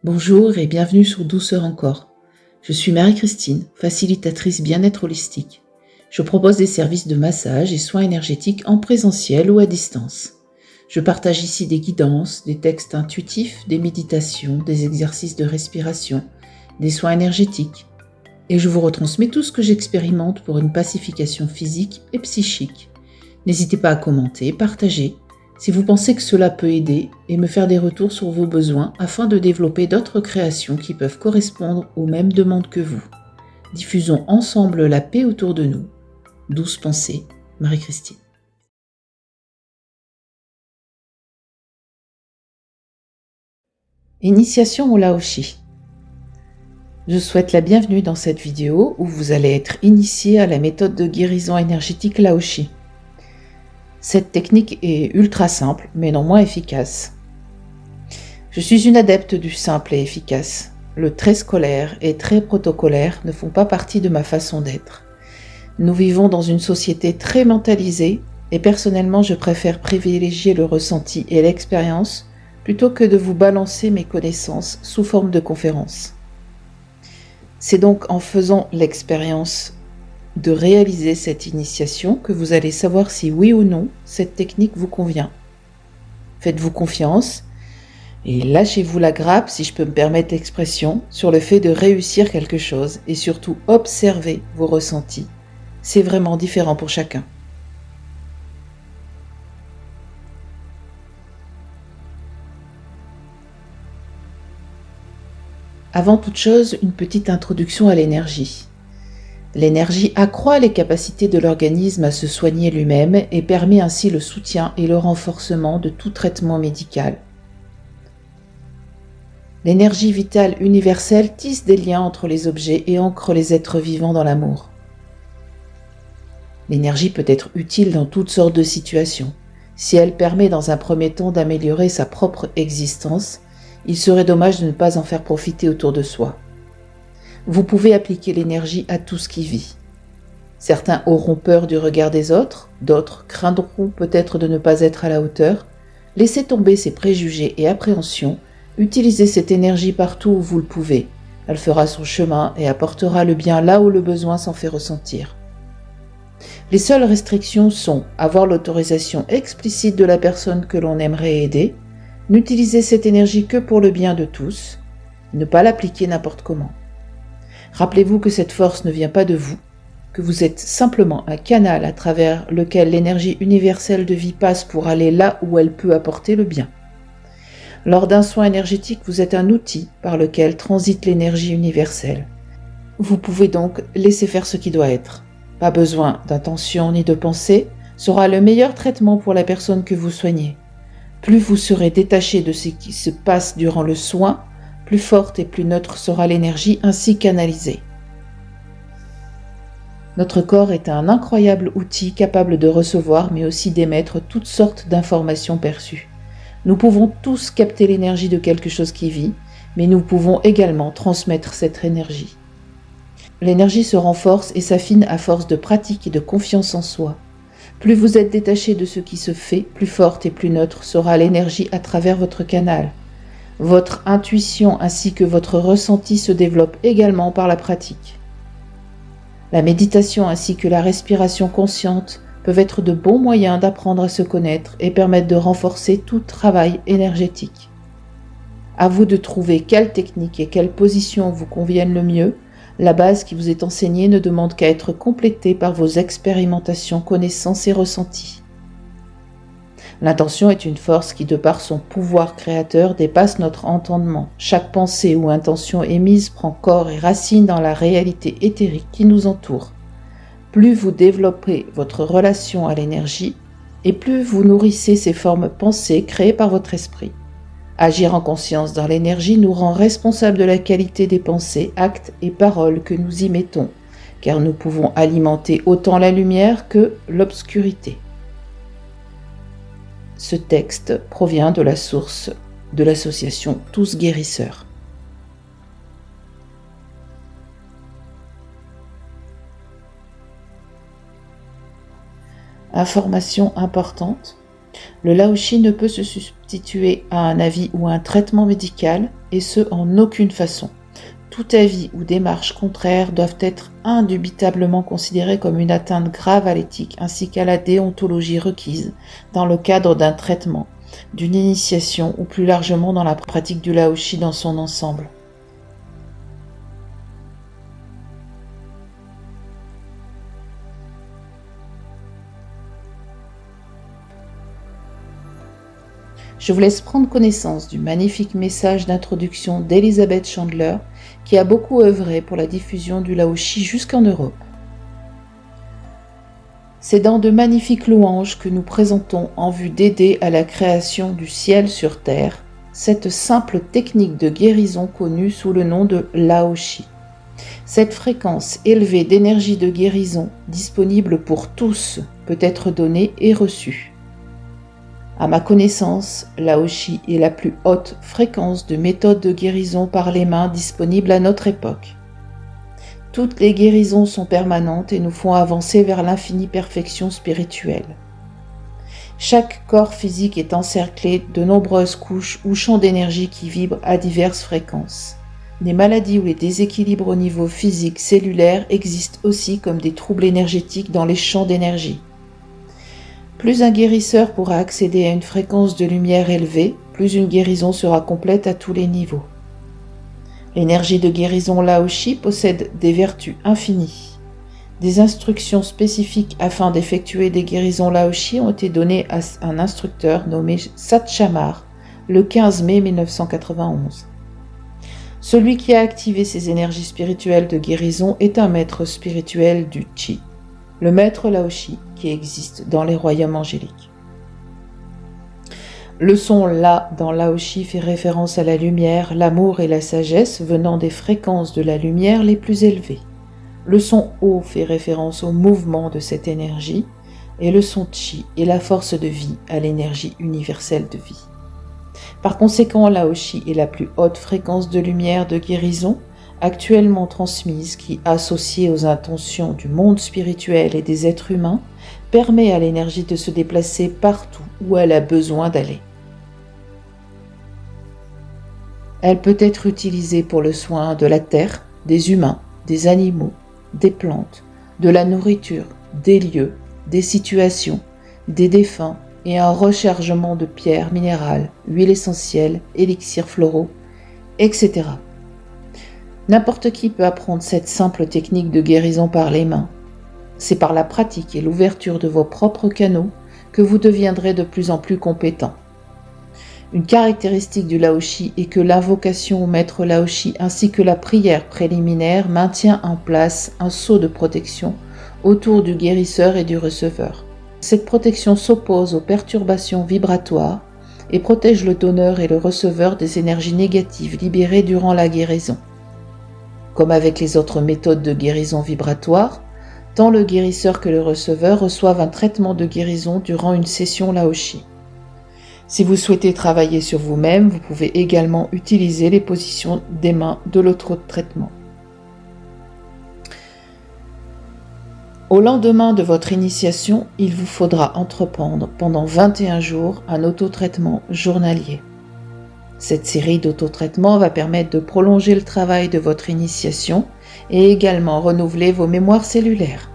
Bonjour et bienvenue sur Douceur encore. Je suis Marie-Christine, facilitatrice bien-être holistique. Je propose des services de massage et soins énergétiques en présentiel ou à distance. Je partage ici des guidances, des textes intuitifs, des méditations, des exercices de respiration, des soins énergétiques. Et je vous retransmets tout ce que j'expérimente pour une pacification physique et psychique. N'hésitez pas à commenter, partager, si vous pensez que cela peut aider et me faire des retours sur vos besoins afin de développer d'autres créations qui peuvent correspondre aux mêmes demandes que vous. Diffusons ensemble la paix autour de nous. Douce pensée, Marie-Christine. Initiation au Laoshi. Je souhaite la bienvenue dans cette vidéo où vous allez être initié à la méthode de guérison énergétique Laoshi. Cette technique est ultra simple, mais non moins efficace. Je suis une adepte du simple et efficace. Le très scolaire et très protocolaire ne font pas partie de ma façon d'être. Nous vivons dans une société très mentalisée et personnellement je préfère privilégier le ressenti et l'expérience plutôt que de vous balancer mes connaissances sous forme de conférences. C'est donc en faisant l'expérience de réaliser cette initiation que vous allez savoir si oui ou non cette technique vous convient. Faites-vous confiance et lâchez-vous la grappe, si je peux me permettre l'expression, sur le fait de réussir quelque chose et surtout observez vos ressentis. C'est vraiment différent pour chacun. Avant toute chose, une petite introduction à l'énergie. L'énergie accroît les capacités de l'organisme à se soigner lui-même et permet ainsi le soutien et le renforcement de tout traitement médical. L'énergie vitale universelle tisse des liens entre les objets et ancre les êtres vivants dans l'amour. L'énergie peut être utile dans toutes sortes de situations. Si elle permet dans un premier temps d'améliorer sa propre existence, il serait dommage de ne pas en faire profiter autour de soi. Vous pouvez appliquer l'énergie à tout ce qui vit. Certains auront peur du regard des autres, d'autres craindront peut-être de ne pas être à la hauteur. Laissez tomber ces préjugés et appréhensions, utilisez cette énergie partout où vous le pouvez. Elle fera son chemin et apportera le bien là où le besoin s'en fait ressentir. Les seules restrictions sont avoir l'autorisation explicite de la personne que l'on aimerait aider, n'utiliser cette énergie que pour le bien de tous, ne pas l'appliquer n'importe comment. Rappelez-vous que cette force ne vient pas de vous, que vous êtes simplement un canal à travers lequel l'énergie universelle de vie passe pour aller là où elle peut apporter le bien. Lors d'un soin énergétique, vous êtes un outil par lequel transite l'énergie universelle. Vous pouvez donc laisser faire ce qui doit être. Pas besoin d'intention ni de pensée, sera le meilleur traitement pour la personne que vous soignez. Plus vous serez détaché de ce qui se passe durant le soin, plus forte et plus neutre sera l'énergie ainsi canalisée. Notre corps est un incroyable outil capable de recevoir mais aussi d'émettre toutes sortes d'informations perçues. Nous pouvons tous capter l'énergie de quelque chose qui vit, mais nous pouvons également transmettre cette énergie. L'énergie se renforce et s'affine à force de pratique et de confiance en soi. Plus vous êtes détaché de ce qui se fait, plus forte et plus neutre sera l'énergie à travers votre canal. Votre intuition ainsi que votre ressenti se développent également par la pratique. La méditation ainsi que la respiration consciente peuvent être de bons moyens d'apprendre à se connaître et permettre de renforcer tout travail énergétique. À vous de trouver quelle technique et quelle position vous conviennent le mieux. La base qui vous est enseignée ne demande qu'à être complétée par vos expérimentations, connaissances et ressentis. L'intention est une force qui, de par son pouvoir créateur, dépasse notre entendement. Chaque pensée ou intention émise prend corps et racine dans la réalité éthérique qui nous entoure. Plus vous développez votre relation à l'énergie, et plus vous nourrissez ces formes pensées créées par votre esprit. Agir en conscience dans l'énergie nous rend responsables de la qualité des pensées, actes et paroles que nous y mettons, car nous pouvons alimenter autant la lumière que l'obscurité. Ce texte provient de la source de l'association Tous Guérisseurs. Information importante. Le Laoshi ne peut se substituer à un avis ou un traitement médical. et ce en aucune façon. Tout avis ou démarche contraire doivent être indubitablement considérés comme une atteinte grave à l'éthique ainsi qu'à la déontologie requise dans le cadre d'un traitement, d'une initiation ou plus largement dans la pratique du Laoshi dans son ensemble. Je vous laisse prendre connaissance du magnifique message d'introduction d'Elizabeth Chandler, qui a beaucoup œuvré pour la diffusion du Laoshi jusqu'en Europe. C'est dans de magnifiques louanges que nous présentons en vue d'aider à la création du ciel sur terre, cette simple technique de guérison connue sous le nom de Laoshi. Cette fréquence élevée d'énergie de guérison, disponible pour tous, peut être donnée et reçue. À ma connaissance, Laoshi est la plus haute fréquence de méthode de guérison par les mains disponible à notre époque. Toutes les guérisons sont permanentes et nous font avancer vers l'infinie perfection spirituelle. Chaque corps physique est encerclé de nombreuses couches ou champs d'énergie qui vibrent à diverses fréquences. Les maladies ou les déséquilibres au niveau physique cellulaire existent aussi comme des troubles énergétiques dans les champs d'énergie. Plus un guérisseur pourra accéder à une fréquence de lumière élevée, plus une guérison sera complète à tous les niveaux. L'énergie de guérison Laoshi possède des vertus infinies. Des instructions spécifiques afin d'effectuer des guérisons Laoshi ont été données à un instructeur nommé Satchamar le 15 mai 1991. Celui qui a activé ces énergies spirituelles de guérison est un maître spirituel du Chi, le maître Laoshi qui existe dans les royaumes angéliques. Le son La dans Laoshi fait référence à la lumière, l'amour et la sagesse venant des fréquences de la lumière les plus élevées. Le son O fait référence au mouvement de cette énergie et le son Chi est la force de vie à l'énergie universelle de vie. Par conséquent, Laoshi est la plus haute fréquence de lumière de guérison actuellement transmise qui, associée aux intentions du monde spirituel et des êtres humains, permet à l'énergie de se déplacer partout où elle a besoin d'aller. Elle peut être utilisée pour le soin de la terre, des humains, des animaux, des plantes, de la nourriture, des lieux, des situations, des défunts et un rechargement de pierres minérales, huiles essentielles, élixirs floraux, etc. N'importe qui peut apprendre cette simple technique de guérison par les mains. C'est par la pratique et l'ouverture de vos propres canaux que vous deviendrez de plus en plus compétent. Une caractéristique du Laoshi est que l'invocation au maître Laoshi ainsi que la prière préliminaire maintient en place un sceau de protection autour du guérisseur et du receveur. Cette protection s'oppose aux perturbations vibratoires et protège le donneur et le receveur des énergies négatives libérées durant la guérison. Comme avec les autres méthodes de guérison vibratoire, tant le guérisseur que le receveur reçoivent un traitement de guérison durant une session Laoshi. Si vous souhaitez travailler sur vous-même, vous pouvez également utiliser les positions des mains de l'autre traitement. Au lendemain de votre initiation, il vous faudra entreprendre pendant 21 jours un autotraitement journalier. Cette série d'autotraitements va permettre de prolonger le travail de votre initiation et également renouveler vos mémoires cellulaires.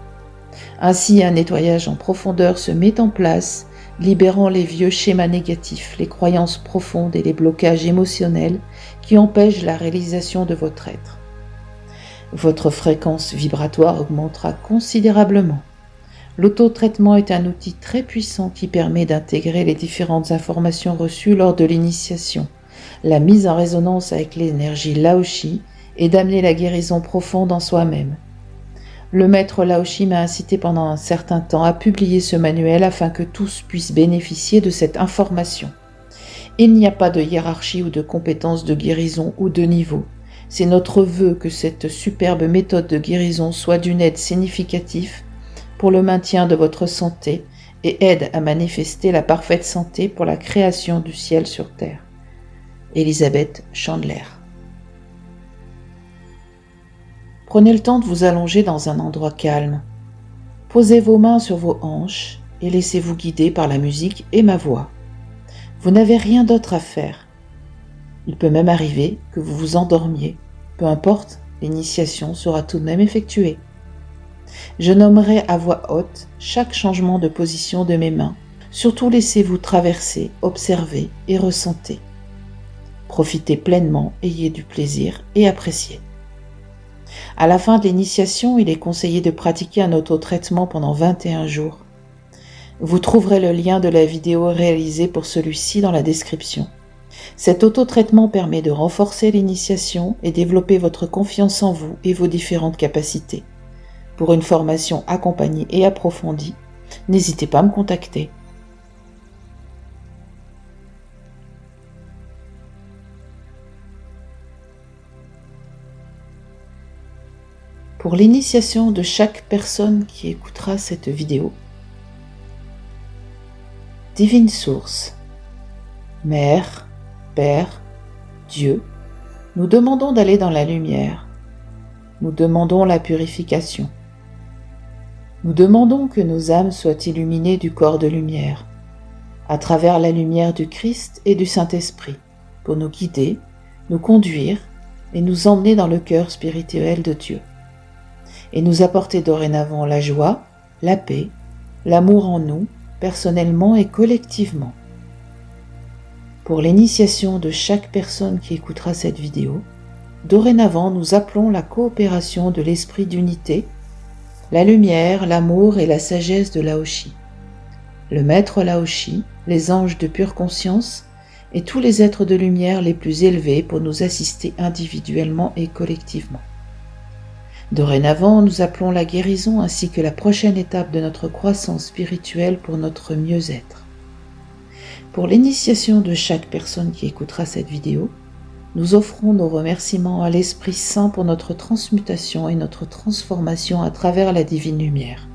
Ainsi, un nettoyage en profondeur se met en place, libérant les vieux schémas négatifs, les croyances profondes et les blocages émotionnels qui empêchent la réalisation de votre être. Votre fréquence vibratoire augmentera considérablement. L'autotraitement est un outil très puissant qui permet d'intégrer les différentes informations reçues lors de l'initiation, la mise en résonance avec l'énergie Laoshi et d'amener la guérison profonde en soi-même. Le maître Laoshi m'a incité pendant un certain temps à publier ce manuel afin que tous puissent bénéficier de cette information. Il n'y a pas de hiérarchie ou de compétences de guérison ou de niveau. C'est notre vœu que cette superbe méthode de guérison soit d'une aide significative pour le maintien de votre santé et aide à manifester la parfaite santé pour la création du ciel sur terre. Elizabeth Chandler. Prenez le temps de vous allonger dans un endroit calme. Posez vos mains sur vos hanches et laissez-vous guider par la musique et ma voix. Vous n'avez rien d'autre à faire. Il peut même arriver que vous vous endormiez. Peu importe, l'initiation sera tout de même effectuée. Je nommerai à voix haute chaque changement de position de mes mains. Surtout laissez-vous traverser, observer et ressentez. Profitez pleinement, ayez du plaisir et appréciez. À la fin de l'initiation, il est conseillé de pratiquer un autotraitement pendant 21 jours. Vous trouverez le lien de la vidéo réalisée pour celui-ci dans la description. Cet autotraitement permet de renforcer l'initiation et développer votre confiance en vous et vos différentes capacités. Pour une formation accompagnée et approfondie, n'hésitez pas à me contacter. Pour l'initiation de chaque personne qui écoutera cette vidéo, Divine Source, Mère, Père, Dieu, nous demandons d'aller dans la lumière. Nous demandons la purification. Nous demandons que nos âmes soient illuminées du corps de lumière, à travers la lumière du Christ et du Saint-Esprit, pour nous guider, nous conduire et nous emmener dans le cœur spirituel de Dieu, et nous apporter dorénavant la joie, la paix, l'amour en nous, personnellement et collectivement. Pour l'initiation de chaque personne qui écoutera cette vidéo, dorénavant nous appelons la coopération de l'esprit d'unité, la lumière, l'amour et la sagesse de Laoshi, le maître Laoshi, les anges de pure conscience et tous les êtres de lumière les plus élevés pour nous assister individuellement et collectivement. Dorénavant, nous appelons la guérison ainsi que la prochaine étape de notre croissance spirituelle pour notre mieux-être. Pour l'initiation de chaque personne qui écoutera cette vidéo, nous offrons nos remerciements à l'Esprit Saint pour notre transmutation et notre transformation à travers la divine lumière.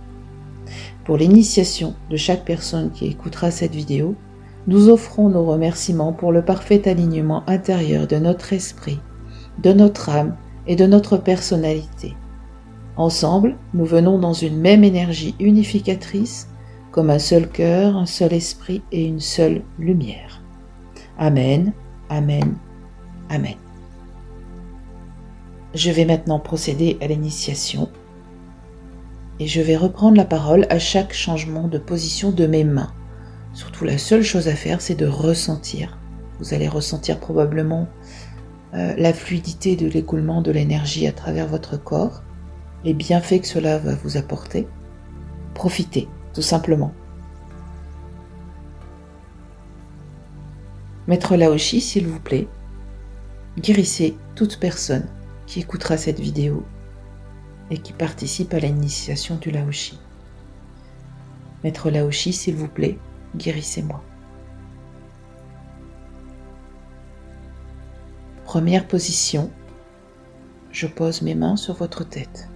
Pour l'initiation de chaque personne qui écoutera cette vidéo, nous offrons nos remerciements pour le parfait alignement intérieur de notre esprit, de notre âme et de notre personnalité. Ensemble, nous venons dans une même énergie unificatrice, comme un seul cœur, un seul esprit et une seule lumière. Amen, Amen, Amen. Je vais maintenant procéder à l'initiation et je vais reprendre la parole à chaque changement de position de mes mains. Surtout, la seule chose à faire, c'est de ressentir. Vous allez ressentir probablement la fluidité de l'écoulement de l'énergie à travers votre corps, les bienfaits que cela va vous apporter. Profitez, tout simplement. Maître Laoshi, s'il vous plaît, guérissez toute personne qui écoutera cette vidéo et qui participe à l'initiation du Laoshi. Maître Laoshi, s'il vous plaît, guérissez-moi. Première position, je pose mes mains sur votre tête.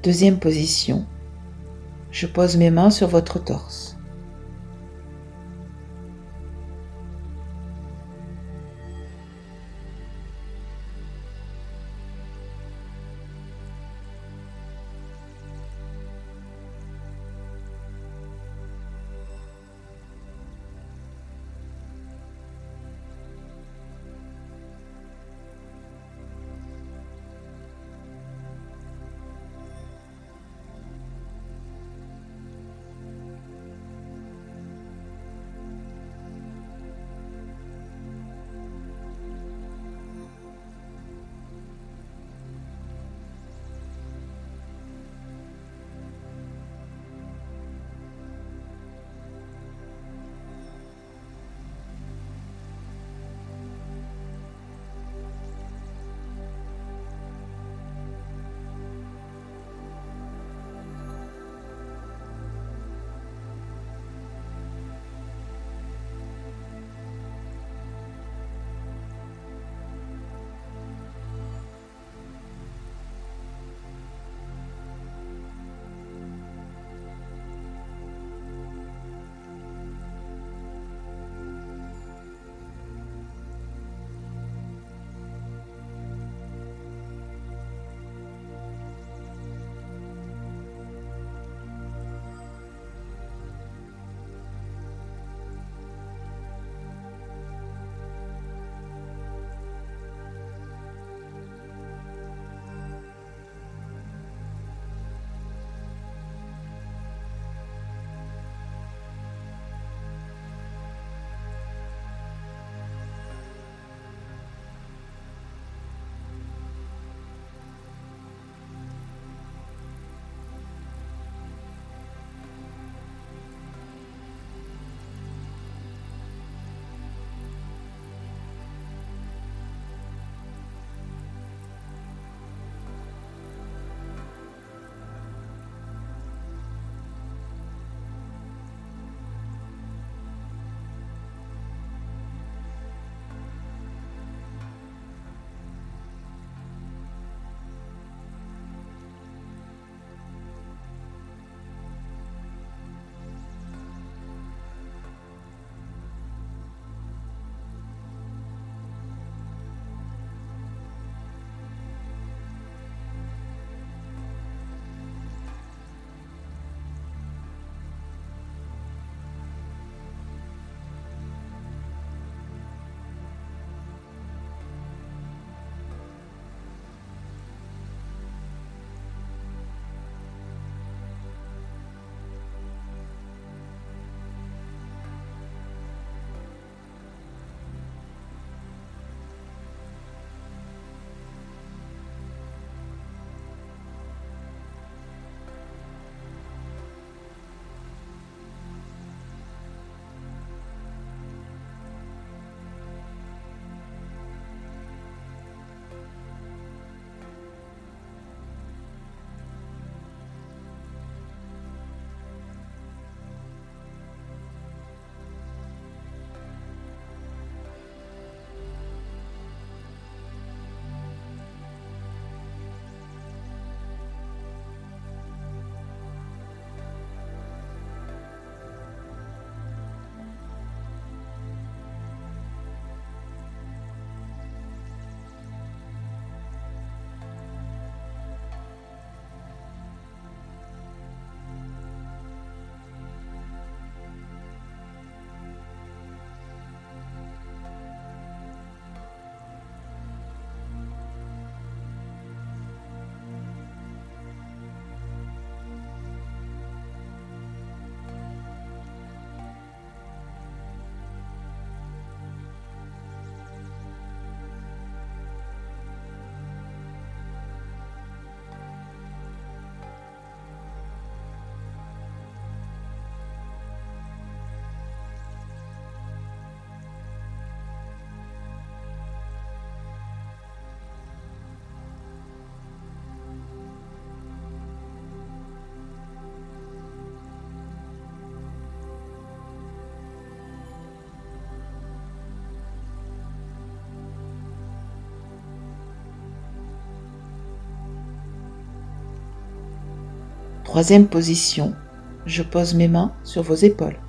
Deuxième position, je pose mes mains sur votre torse. Troisième position, je pose mes mains sur vos épaules.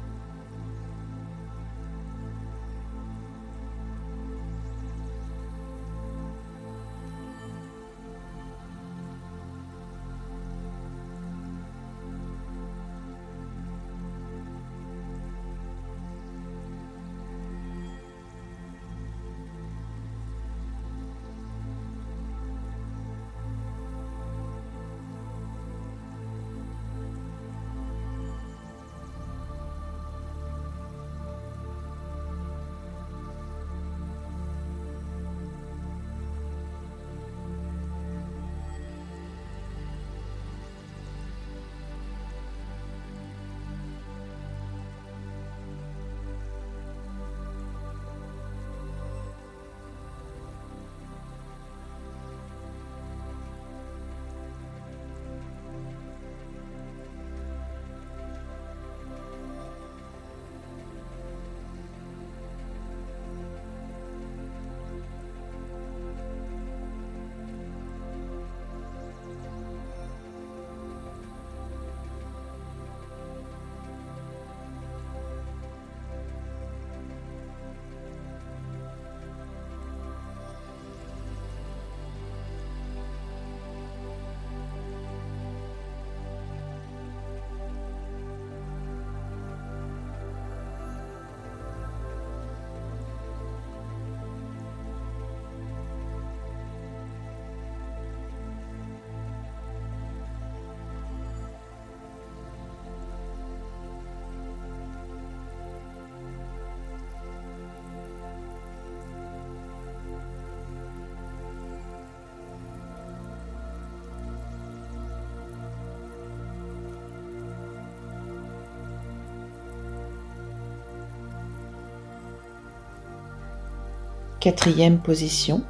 Quatrième position,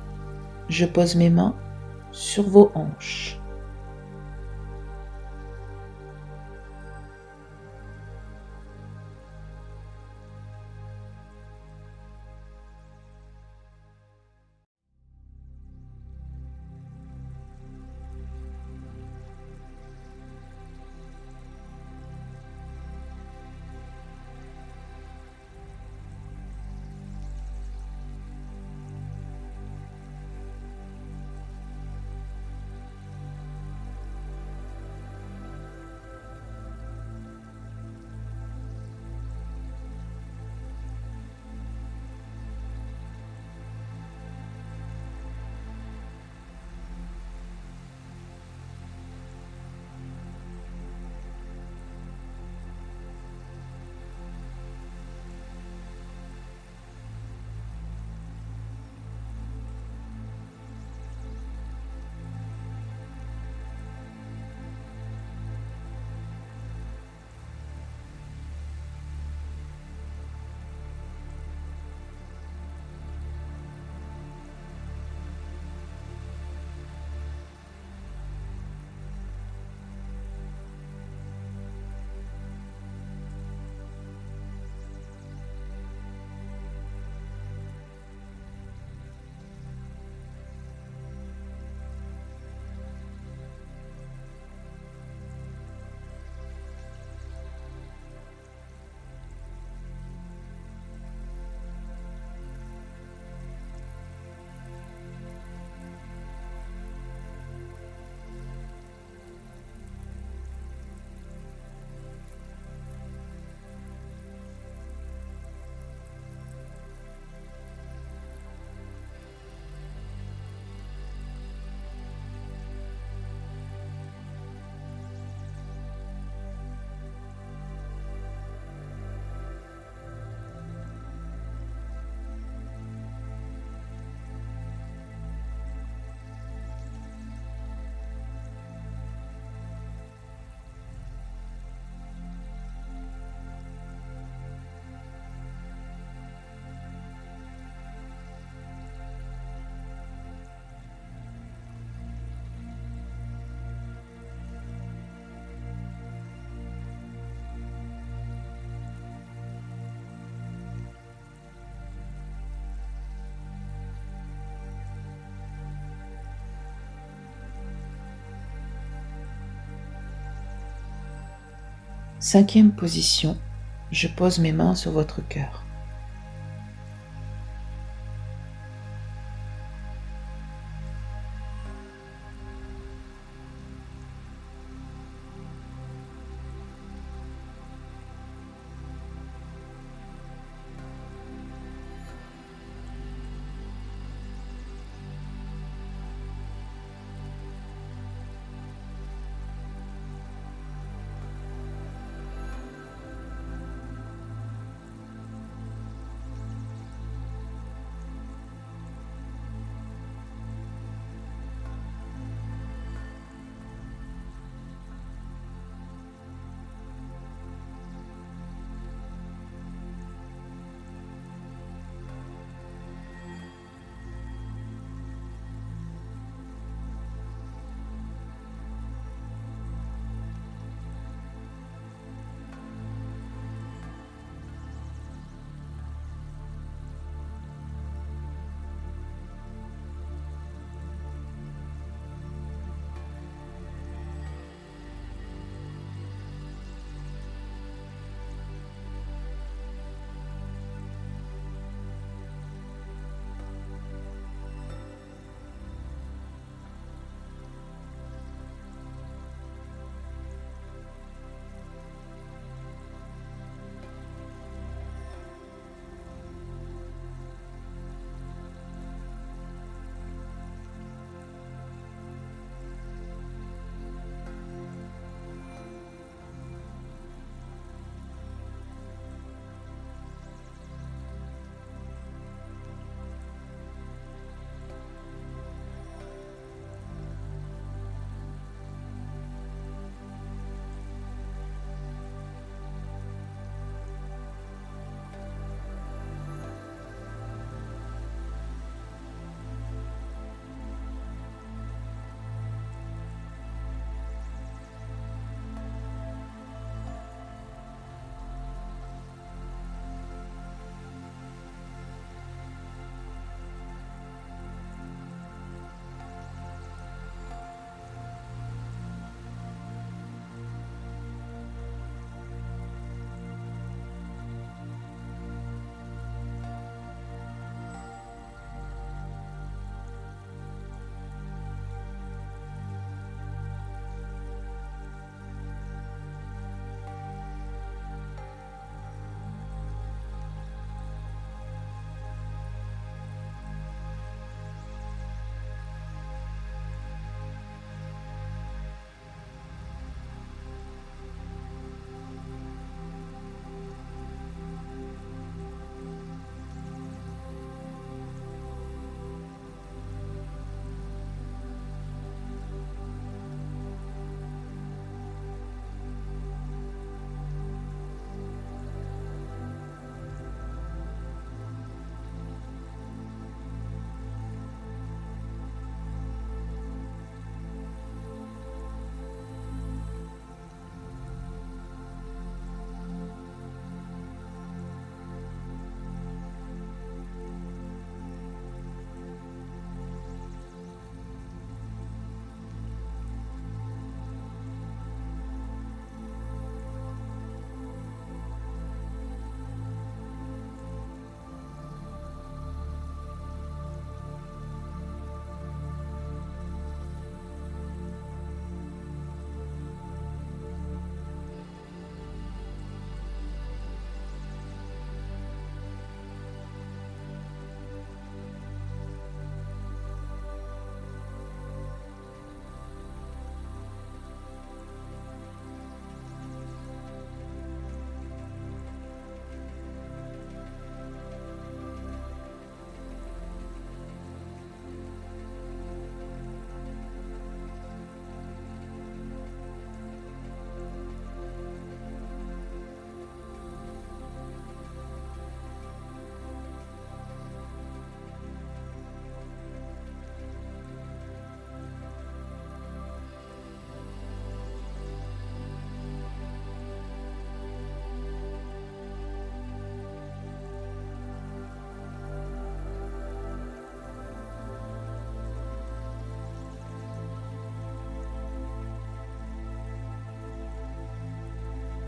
je pose mes mains sur vos hanches. 5e position, je pose mes mains sur votre cœur.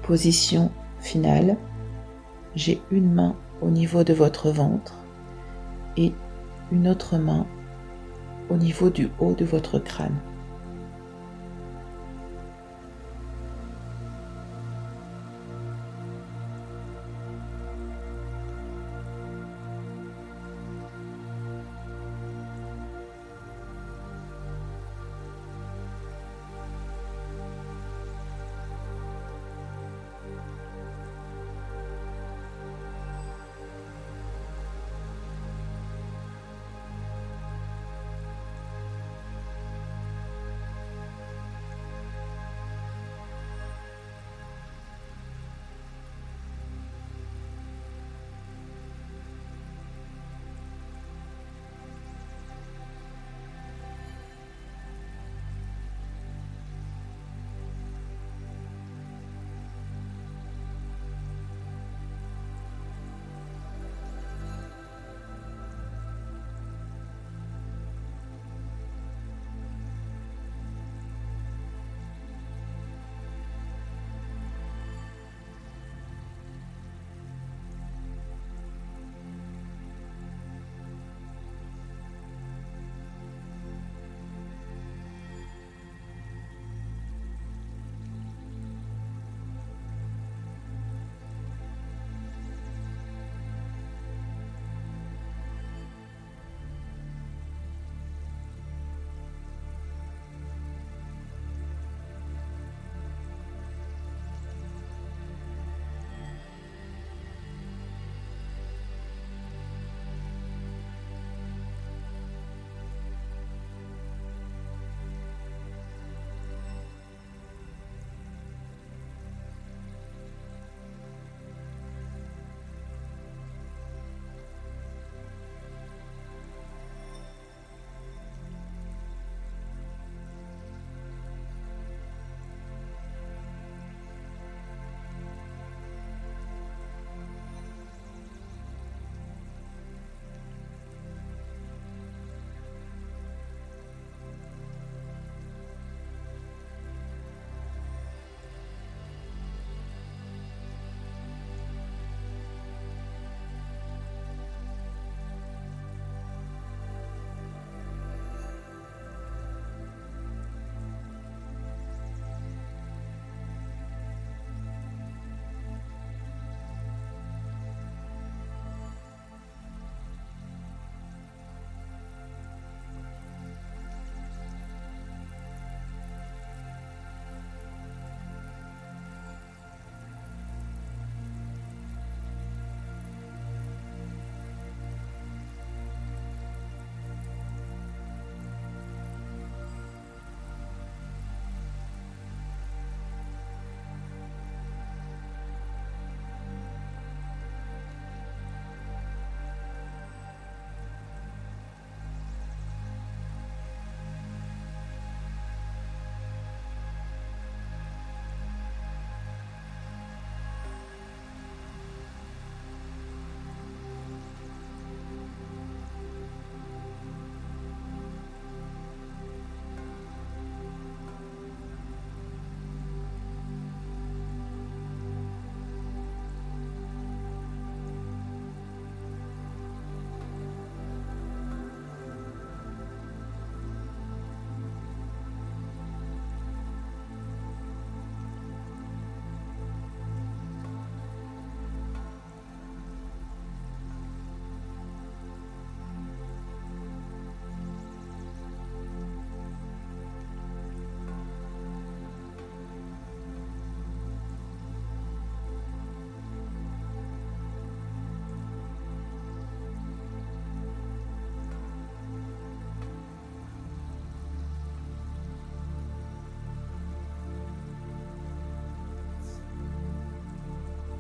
Position finale. J'ai une main au niveau de votre ventre et une autre main au niveau du haut de votre crâne.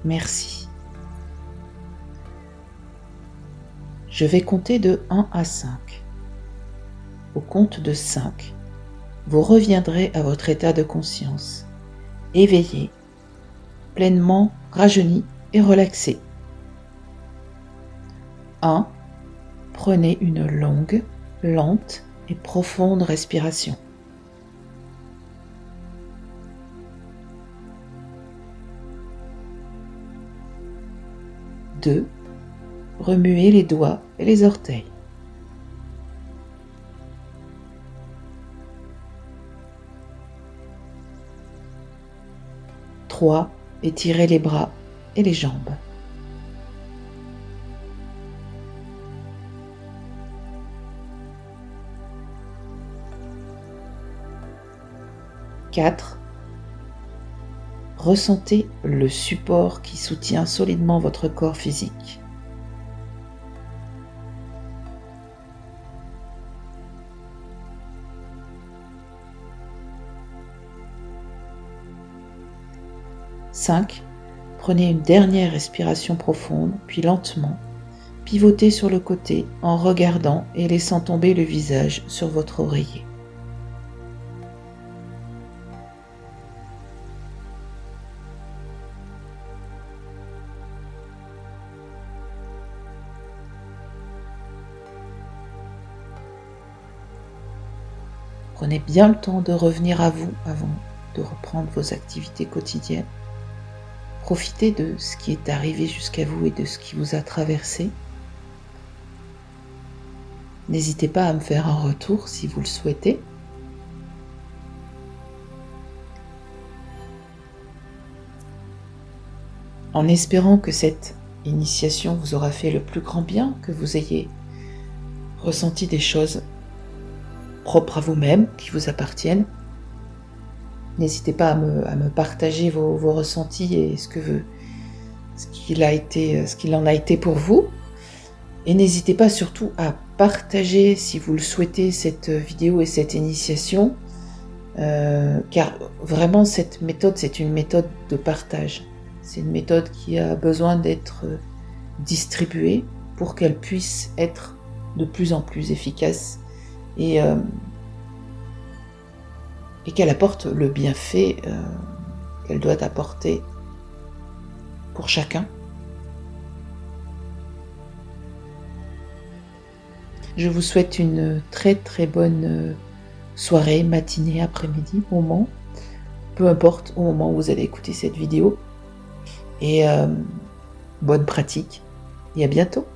Merci. Je vais compter de 1 à 5. Au compte de 5, vous reviendrez à votre état de conscience, éveillé, pleinement rajeuni et relaxé. 1. Prenez une longue, lente et profonde respiration. 2. Remuez les doigts et les orteils. 3. Étirez les bras et les jambes. 4. Ressentez le support qui soutient solidement votre corps physique. 5. Prenez une dernière respiration profonde, puis lentement, pivotez sur le côté en regardant et laissant tomber le visage sur votre oreiller. Prenez bien le temps de revenir à vous avant de reprendre vos activités quotidiennes. Profitez de ce qui est arrivé jusqu'à vous et de ce qui vous a traversé. N'hésitez pas à me faire un retour si vous le souhaitez. En espérant que cette initiation vous aura fait le plus grand bien, que vous ayez ressenti des choses propres à vous-même, qui vous appartiennent. N'hésitez pas à me partager vos ressentis et ce qu'il en a été pour vous. Et n'hésitez pas surtout à partager, si vous le souhaitez, cette vidéo et cette initiation, car vraiment cette méthode, c'est une méthode de partage. C'est une méthode qui a besoin d'être distribuée pour qu'elle puisse être de plus en plus efficace et qu'elle apporte le bienfait qu'elle doit apporter pour chacun. Je vous souhaite une très très bonne soirée, matinée, après-midi, moment, peu importe au moment où vous allez écouter cette vidéo. Et bonne pratique et à bientôt.